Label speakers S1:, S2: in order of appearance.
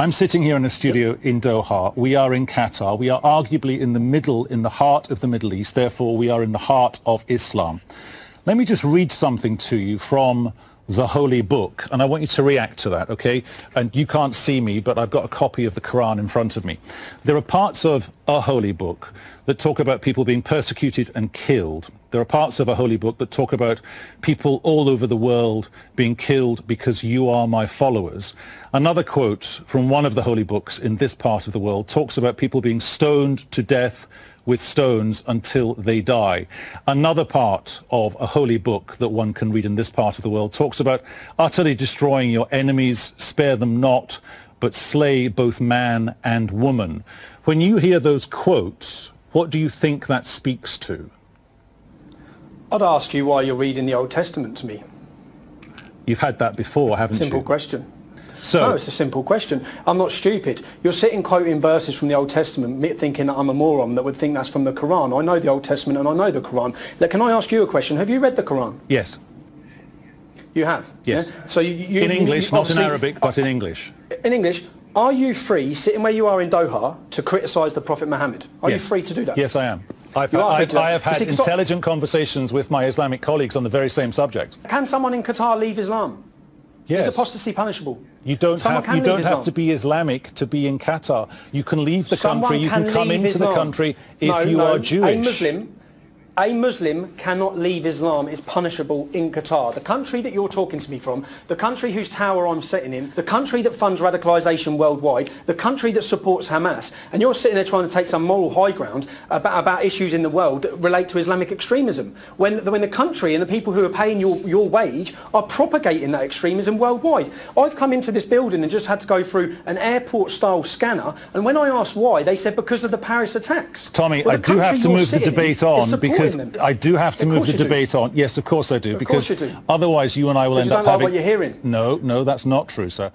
S1: I'm sitting here in a studio in Doha. We are in Qatar. We are arguably in the middle, in the heart of the Middle East. Therefore, we are in the heart of Islam. Let me just read something to you from the Holy Book, and I want you to react to that, okay? And you can't see me, but I've got a copy of the Quran in front of me. There are parts of a Holy Book that talk about people being persecuted and killed. There are parts of a Holy Book that talk about people all over the world being killed because you are my followers. Another quote from one of the Holy Books in this part of the world talks about people being stoned to death with stones until they die. Another part of a holy book that one can read in this part of the world talks about utterly destroying your enemies, spare them not, but slay both man and woman. When you hear those quotes, what do you think that speaks to?
S2: I'd ask you why you're reading the Old Testament to me.
S1: You've had that before, haven't you?
S2: Simple question.
S1: So,
S2: no, it's a simple question. I'm not stupid. You're sitting quoting verses from the Old Testament, thinking that I'm a moron that would think that's from the Quran. I know the Old Testament and I know the Quran. Can I ask you a question? Have you read the Quran?
S1: Yes.
S2: You have?
S1: Yes.
S2: Yeah? So
S1: in English, not in Arabic, but in English.
S2: In English. Are you free, sitting where you are in Doha, to criticise the Prophet Muhammad? Are you free to do that?
S1: Yes, I am. I have had intelligent conversations with my Islamic colleagues on the very same subject.
S2: Can someone in Qatar leave Islam?
S1: Yes.
S2: Is apostasy punishable?
S1: You don't have to be Islamic to be in Qatar. You can leave the country, you can come into the country if you are Jewish.
S2: A Muslim cannot leave Islam. Is punishable in Qatar. The country that you're talking to me from, the country whose tower I'm sitting in, the country that funds radicalisation worldwide, the country that supports Hamas, and you're sitting there trying to take some moral high ground about issues in the world that relate to Islamic extremism, when the country and the people who are paying your wage are propagating that extremism worldwide. I've come into this building and just had to go through an airport-style scanner, and when I asked why, they said because of the Paris attacks.
S1: Tommy, I do have to move the debate on because I do have to move the debate on. Yes, of course I do. Because otherwise you and I will end up having...
S2: what you're hearing.
S1: No, that's not true, sir.